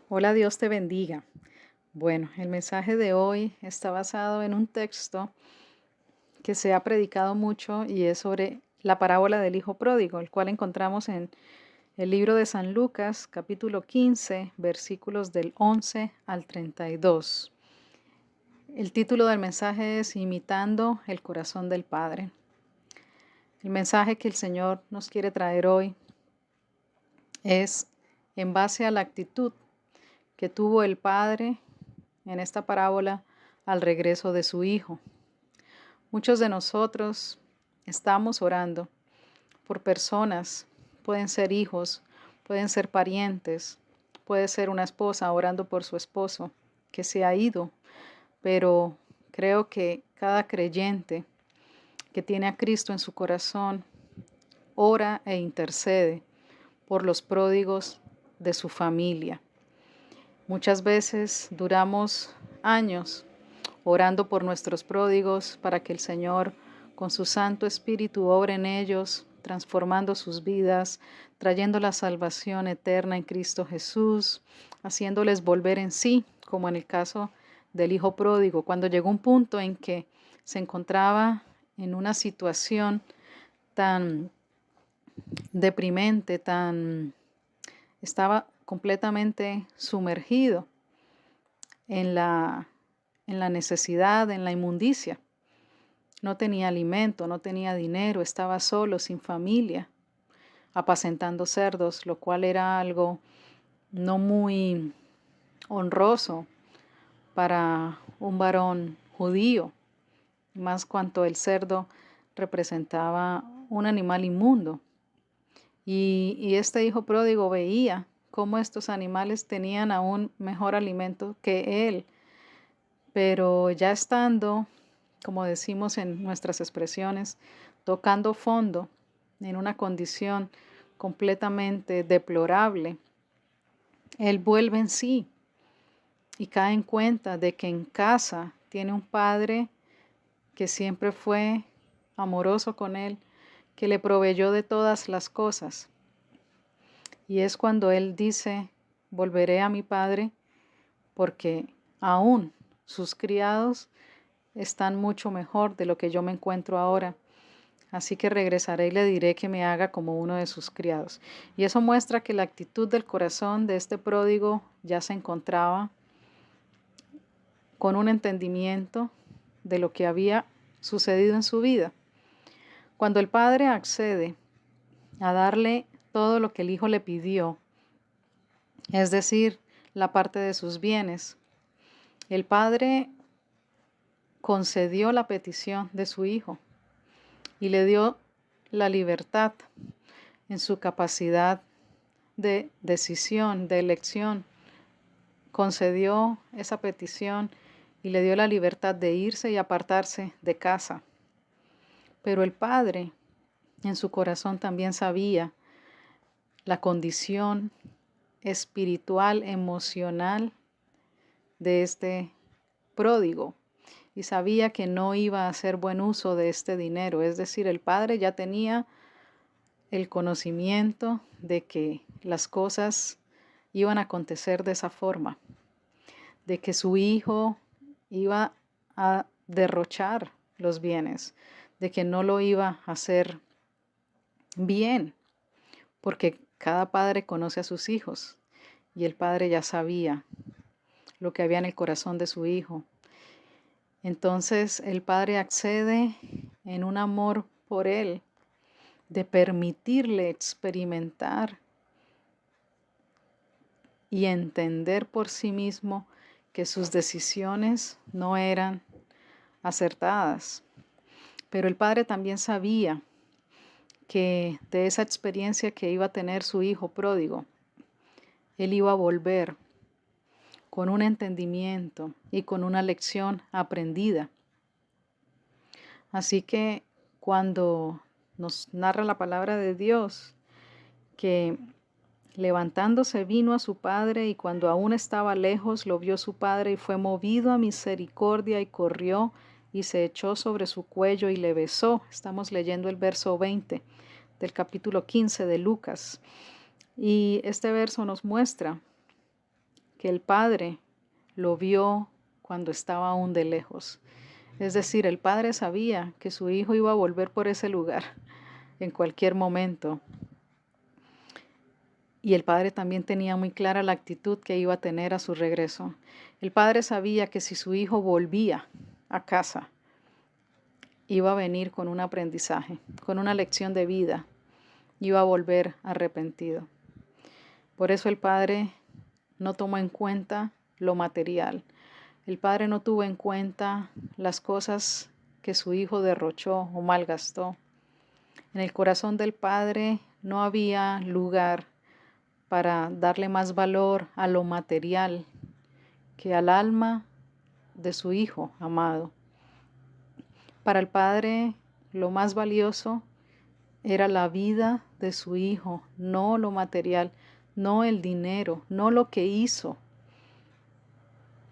Hola, Dios te bendiga. Bueno, el mensaje de hoy está basado en un texto que se ha predicado mucho y es sobre la parábola del Hijo Pródigo, el cual encontramos en el libro de San Lucas, capítulo 15, versículos del 11 al 32. El título del mensaje es Imitando el corazón del Padre. El mensaje que el Señor nos quiere traer hoy es en base a la actitud que tuvo el Padre en esta parábola al regreso de su Hijo. Muchos de nosotros estamos orando por personas, pueden ser hijos, pueden ser parientes, puede ser una esposa orando por su esposo que se ha ido, pero creo que cada creyente que tiene a Cristo en su corazón ora e intercede por los pródigos de su familia. Muchas veces duramos años orando por nuestros pródigos para que el Señor, con su Santo Espíritu, obre en ellos, transformando sus vidas, trayendo la salvación eterna en Cristo Jesús, haciéndoles volver en sí, como en el caso del Hijo Pródigo, cuando llegó un punto en que se encontraba en una situación tan deprimente, estaba completamente sumergido en la necesidad, en la inmundicia. No tenía alimento, no tenía dinero, estaba solo, sin familia, apacentando cerdos, lo cual era algo no muy honroso para un varón judío, más cuanto el cerdo representaba un animal inmundo. Y este hijo pródigo veía cómo estos animales tenían aún mejor alimento que él, pero ya estando, como decimos en nuestras expresiones, tocando fondo en una condición completamente deplorable, él vuelve en sí y cae en cuenta de que en casa tiene un padre que siempre fue amoroso con él, que le proveyó de todas las cosas. Y es cuando él dice, volveré a mi padre porque aún sus criados están mucho mejor de lo que yo me encuentro ahora. Así que regresaré y le diré que me haga como uno de sus criados. Y eso muestra que la actitud del corazón de este pródigo ya se encontraba con un entendimiento de lo que había sucedido en su vida. Cuando el padre accede a darle todo lo que el hijo le pidió, es decir, la parte de sus bienes, el padre concedió la petición de su hijo y le dio la libertad en su capacidad de decisión, de elección. Concedió esa petición y le dio la libertad de irse y apartarse de casa. Pero el padre en su corazón también sabía la condición espiritual, emocional de este pródigo y sabía que no iba a hacer buen uso de este dinero. Es decir, el padre ya tenía el conocimiento de que las cosas iban a acontecer de esa forma, de que su hijo iba a derrochar los bienes, de que no lo iba a hacer bien, porque cada padre conoce a sus hijos y el padre ya sabía lo que había en el corazón de su hijo. Entonces el padre accede en un amor por él, de permitirle experimentar y entender por sí mismo que sus decisiones no eran acertadas. Pero el padre también sabía que de esa experiencia que iba a tener su hijo pródigo, él iba a volver con un entendimiento y con una lección aprendida. Así que cuando nos narra la palabra de Dios, que levantándose vino a su padre y cuando aún estaba lejos lo vio su padre y fue movido a misericordia y corrió y se echó sobre su cuello y le besó. Estamos leyendo el verso 20 del capítulo 15 de Lucas. Y este verso nos muestra que el padre lo vio cuando estaba aún de lejos. Es decir, el padre sabía que su hijo iba a volver por ese lugar en cualquier momento. Y el padre también tenía muy clara la actitud que iba a tener a su regreso. El padre sabía que si su hijo volvía a casa, iba a venir con un aprendizaje, con una lección de vida, iba a volver arrepentido. Por eso el padre no tomó en cuenta lo material. El padre no tuvo en cuenta las cosas que su hijo derrochó o malgastó. En el corazón del padre no había lugar para darle más valor a lo material que al alma de su hijo amado. Para el padre lo más valioso era la vida de su hijo, no lo material, no el dinero, no lo que hizo,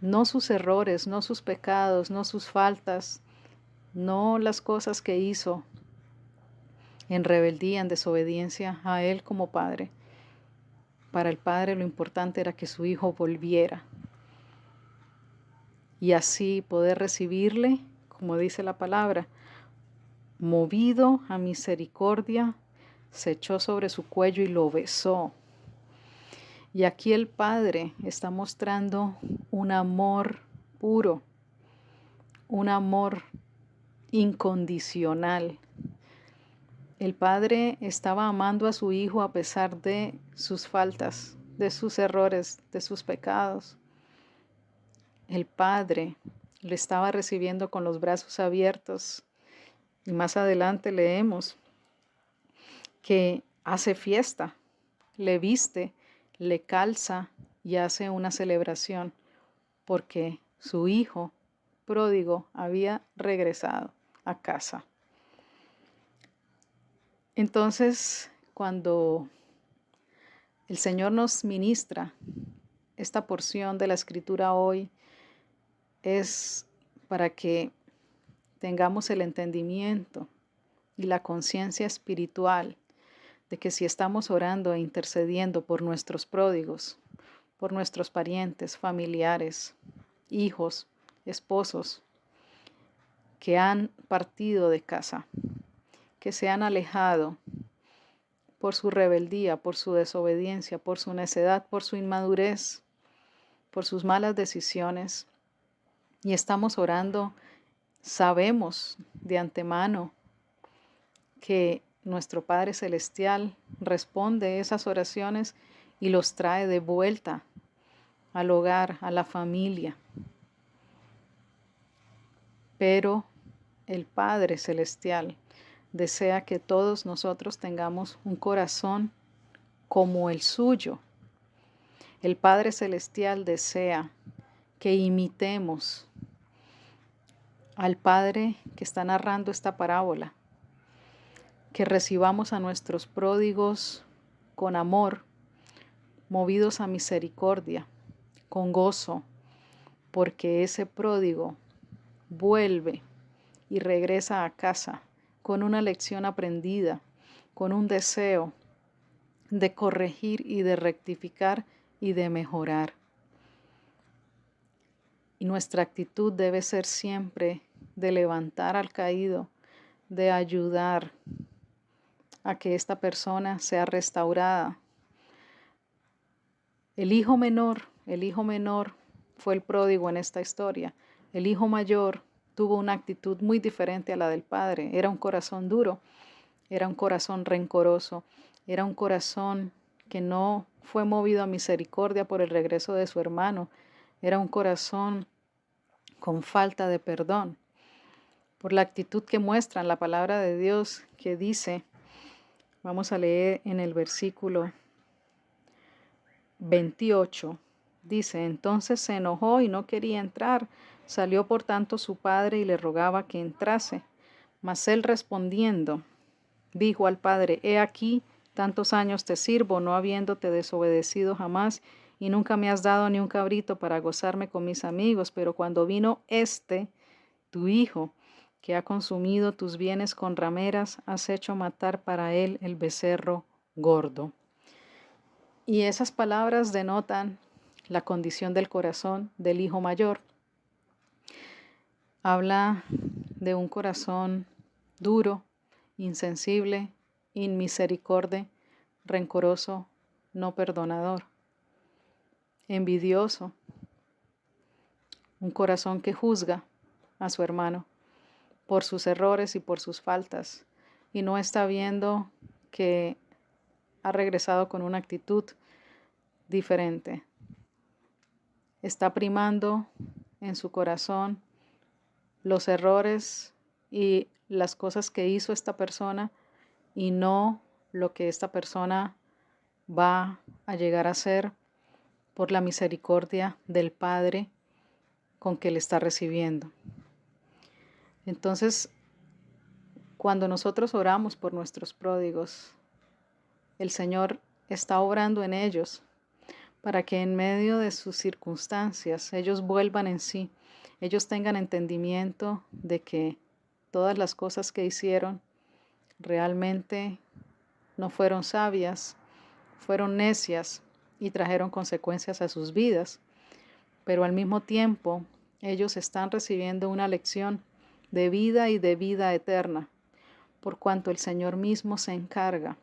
no sus errores, no sus pecados, no sus faltas, no las cosas que hizo en rebeldía, en desobediencia a él como padre. Para el padre lo importante era que su hijo volviera y así poder recibirle, como dice la palabra, movido a misericordia, se echó sobre su cuello y lo besó. Y aquí el Padre está mostrando un amor puro, un amor incondicional. El Padre estaba amando a su Hijo a pesar de sus faltas, de sus errores, de sus pecados. El Padre le estaba recibiendo con los brazos abiertos. Y más adelante leemos que hace fiesta, le viste, le calza y hace una celebración porque su hijo pródigo había regresado a casa. Entonces, cuando el Señor nos ministra esta porción de la Escritura hoy, es para que tengamos el entendimiento y la conciencia espiritual de que si estamos orando e intercediendo por nuestros pródigos, por nuestros parientes, familiares, hijos, esposos, que han partido de casa, que se han alejado por su rebeldía, por su desobediencia, por su necedad, por su inmadurez, por sus malas decisiones, y estamos orando, sabemos de antemano que nuestro Padre Celestial responde esas oraciones y los trae de vuelta al hogar, a la familia. Pero el Padre Celestial desea que todos nosotros tengamos un corazón como el suyo. El Padre Celestial desea que imitemos al Padre que está narrando esta parábola, que recibamos a nuestros pródigos con amor, movidos a misericordia, con gozo, porque ese pródigo vuelve y regresa a casa con una lección aprendida, con un deseo de corregir y de rectificar y de mejorar. Y nuestra actitud debe ser siempre de levantar al caído, de ayudar a que esta persona sea restaurada. El hijo menor fue el pródigo en esta historia. El hijo mayor tuvo una actitud muy diferente a la del padre. Era un corazón duro, era un corazón rencoroso, era un corazón que no fue movido a misericordia por el regreso de su hermano. Era un corazón con falta de perdón, por la actitud que muestra en la palabra de Dios que dice, vamos a leer en el versículo 28, dice, entonces se enojó y no quería entrar. Salió por tanto su padre y le rogaba que entrase. Mas él respondiendo, dijo al padre, he aquí, tantos años te sirvo, no habiéndote desobedecido jamás, y nunca me has dado ni un cabrito para gozarme con mis amigos, pero cuando vino tu hijo, que ha consumido tus bienes con rameras, has hecho matar para él el becerro gordo. Y esas palabras denotan la condición del corazón del hijo mayor. Habla de un corazón duro, insensible, inmisericorde, rencoroso, no perdonador, envidioso, un corazón que juzga a su hermano por sus errores y por sus faltas, y no está viendo que ha regresado con una actitud diferente. Está primando en su corazón los errores y las cosas que hizo esta persona y no lo que esta persona va a llegar a ser por la misericordia del Padre con que le está recibiendo. Entonces, cuando nosotros oramos por nuestros pródigos, el Señor está obrando en ellos para que en medio de sus circunstancias ellos vuelvan en sí, ellos tengan entendimiento de que todas las cosas que hicieron realmente no fueron sabias, fueron necias y trajeron consecuencias a sus vidas, pero al mismo tiempo ellos están recibiendo una lección de vida y de vida eterna, por cuanto el Señor mismo se encarga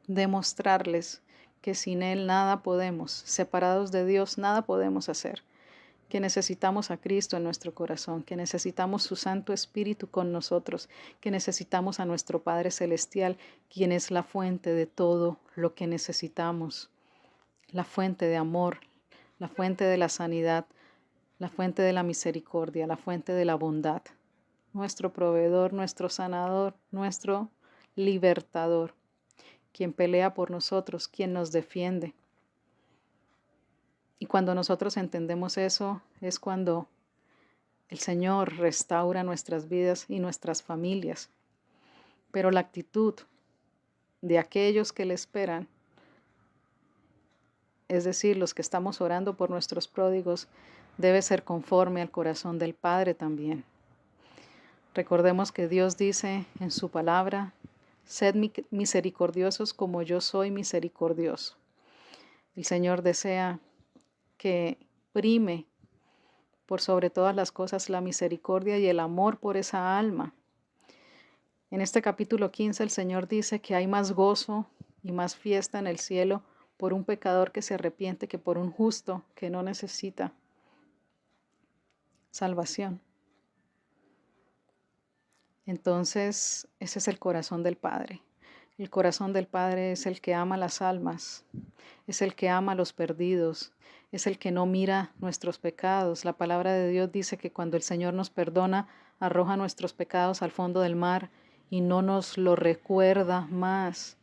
de mostrarles que sin Él nada podemos, separados de Dios nada podemos hacer, que necesitamos a Cristo en nuestro corazón, que necesitamos su Santo Espíritu con nosotros, que necesitamos a nuestro Padre Celestial, quien es la fuente de todo lo que necesitamos, la fuente de amor, la fuente de la sanidad, la fuente de la misericordia, la fuente de la bondad, nuestro proveedor, nuestro sanador, nuestro libertador, quien pelea por nosotros, quien nos defiende. Y cuando nosotros entendemos eso, es cuando el Señor restaura nuestras vidas y nuestras familias. Pero la actitud de aquellos que le esperan, es decir, los que estamos orando por nuestros pródigos, debe ser conforme al corazón del Padre también. Recordemos que Dios dice en su palabra: sed misericordiosos como yo soy misericordioso. El Señor desea que prime por sobre todas las cosas la misericordia y el amor por esa alma. En este capítulo 15 el Señor dice que hay más gozo y más fiesta en el cielo por un pecador que se arrepiente que por un justo que no necesita salvación. Entonces, ese es el corazón del Padre. El corazón del Padre es el que ama las almas, es el que ama a los perdidos, es el que no mira nuestros pecados. La palabra de Dios dice que cuando el Señor nos perdona, arroja nuestros pecados al fondo del mar y no nos lo recuerda más.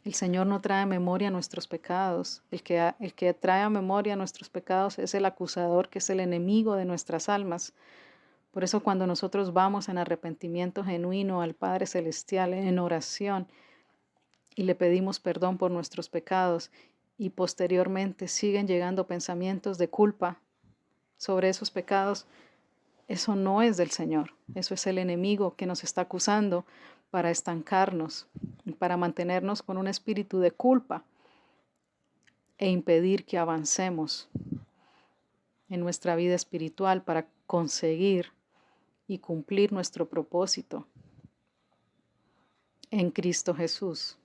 El Señor no trae a memoria nuestros pecados. El que trae a memoria nuestros pecados es el acusador, que es el enemigo de nuestras almas. Por eso cuando nosotros vamos en arrepentimiento genuino al Padre Celestial, en oración, y le pedimos perdón por nuestros pecados, y posteriormente siguen llegando pensamientos de culpa sobre esos pecados, eso no es del Señor. Eso es el enemigo que nos está acusando para estancarnos, para mantenernos con un espíritu de culpa e impedir que avancemos en nuestra vida espiritual para conseguir y cumplir nuestro propósito en Cristo Jesús.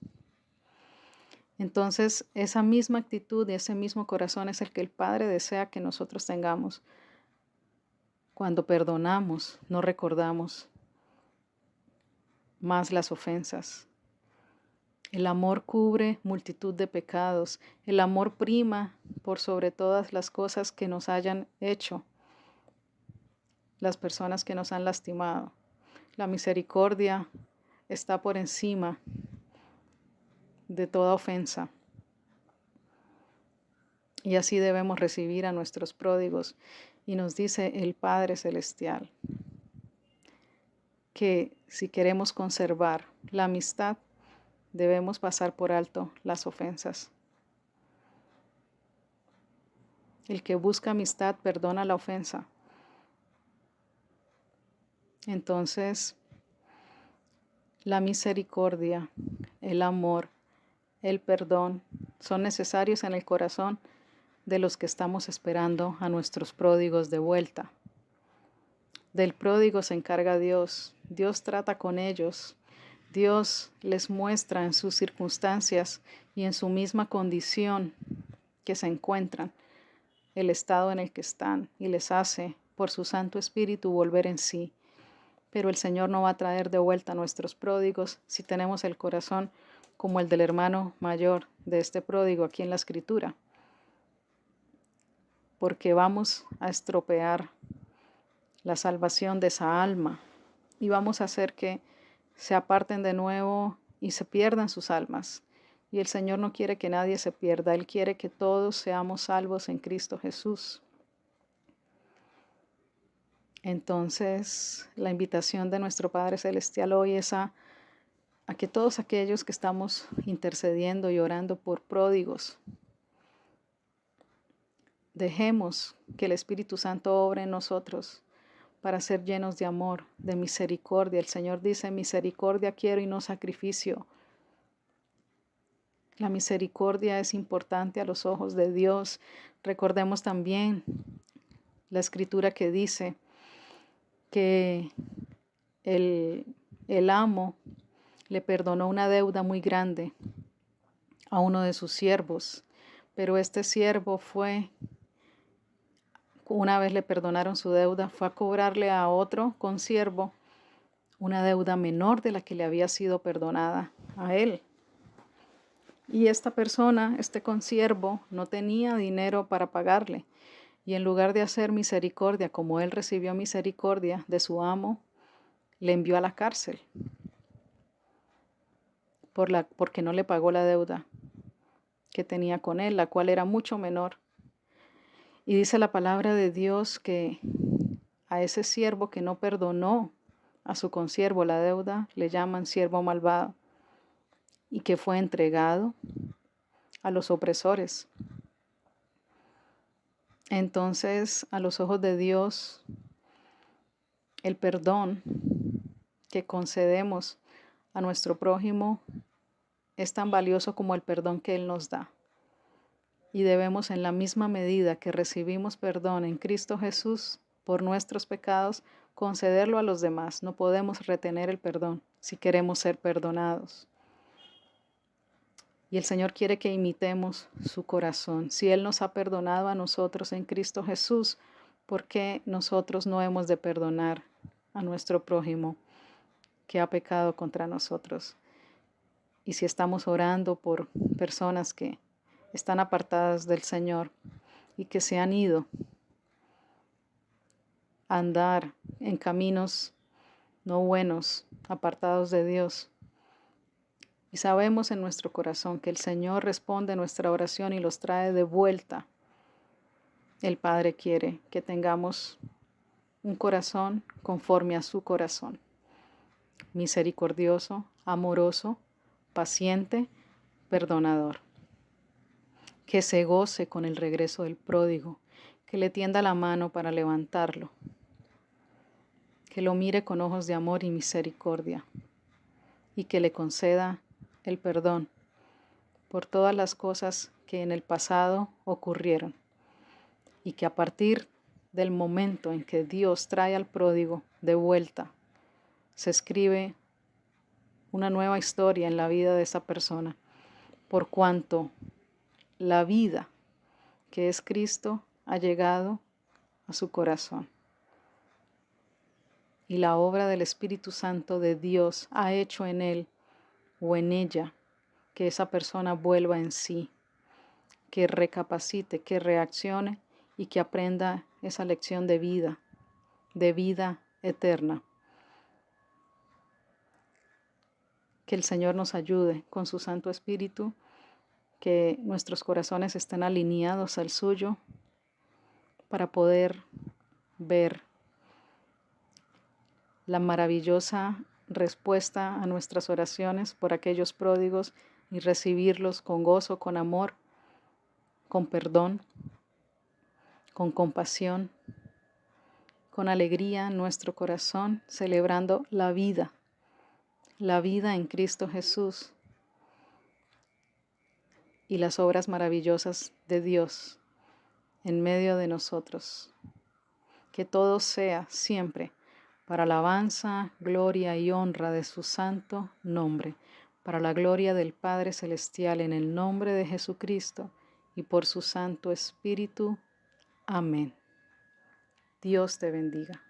Entonces, esa misma actitud y ese mismo corazón es el que el Padre desea que nosotros tengamos. Cuando perdonamos, no recordamos más las ofensas. El amor cubre multitud de pecados. El amor prima por sobre todas las cosas que nos hayan hecho las personas que nos han lastimado. La misericordia está por encima de toda ofensa. Y así debemos recibir a nuestros pródigos. Y nos dice el Padre Celestial que si queremos conservar la amistad, debemos pasar por alto las ofensas. El que busca amistad perdona la ofensa. Entonces, la misericordia, el amor, el perdón son necesarios en el corazón de los que estamos esperando a nuestros pródigos de vuelta. Del pródigo se encarga Dios. Dios trata con ellos. Dios les muestra en sus circunstancias y en su misma condición que se encuentran, el estado en el que están, y les hace, por su Santo Espíritu, volver en sí. Pero el Señor no va a traer de vuelta a nuestros pródigos si tenemos el corazón como el del hermano mayor de este pródigo aquí en la Escritura, porque vamos a estropear la salvación de esa alma y vamos a hacer que se aparten de nuevo y se pierdan sus almas. Y el Señor no quiere que nadie se pierda, Él quiere que todos seamos salvos en Cristo Jesús. Entonces, la invitación de nuestro Padre Celestial hoy es a que todos aquellos que estamos intercediendo y orando por pródigos, dejemos que el Espíritu Santo obre en nosotros para ser llenos de amor, de misericordia. El Señor dice, misericordia quiero y no sacrificio. La misericordia es importante a los ojos de Dios. Recordemos también la escritura que dice que el amo le perdonó una deuda muy grande a uno de sus siervos, pero este siervo fue, una vez le perdonaron su deuda, fue a cobrarle a otro consiervo una deuda menor de la que le había sido perdonada a él. Y esta persona, este consiervo, no tenía dinero para pagarle. Y en lugar de hacer misericordia, como él recibió misericordia de su amo, le envió a la cárcel porque no le pagó la deuda que tenía con él, la cual era mucho menor. Y dice la palabra de Dios que a ese siervo que no perdonó a su consiervo la deuda, le llaman siervo malvado, y que fue entregado a los opresores. Entonces, a los ojos de Dios, el perdón que concedemos a nuestro prójimo es tan valioso como el perdón que Él nos da. Y debemos, en la misma medida que recibimos perdón en Cristo Jesús por nuestros pecados, concederlo a los demás. No podemos retener el perdón si queremos ser perdonados. Y el Señor quiere que imitemos su corazón. Si Él nos ha perdonado a nosotros en Cristo Jesús, ¿por qué nosotros no hemos de perdonar a nuestro prójimo que ha pecado contra nosotros? Y si estamos orando por personas que están apartadas del Señor y que se han ido a andar en caminos no buenos, apartados de Dios, y sabemos en nuestro corazón que el Señor responde nuestra oración y los trae de vuelta, el Padre quiere que tengamos un corazón conforme a su corazón, misericordioso, amoroso, paciente, perdonador, que se goce con el regreso del pródigo, que le tienda la mano para levantarlo, que lo mire con ojos de amor y misericordia, y que le conceda el perdón por todas las cosas que en el pasado ocurrieron, y que a partir del momento en que Dios trae al pródigo de vuelta, se escribe una nueva historia en la vida de esa persona, por cuanto la vida que es Cristo ha llegado a su corazón. Y la obra del Espíritu Santo de Dios ha hecho en él o en ella que esa persona vuelva en sí, que recapacite, que reaccione y que aprenda esa lección de vida eterna. Que el Señor nos ayude con su Santo Espíritu, que nuestros corazones estén alineados al suyo para poder ver la maravillosa respuesta a nuestras oraciones por aquellos pródigos y recibirlos con gozo, con amor, con perdón, con compasión, con alegría en nuestro corazón, celebrando la vida en Cristo Jesús y las obras maravillosas de Dios en medio de nosotros. Que todo sea siempre para alabanza, gloria y honra de su santo nombre, para la gloria del Padre Celestial, en el nombre de Jesucristo y por su Santo Espíritu. Amén. Dios te bendiga.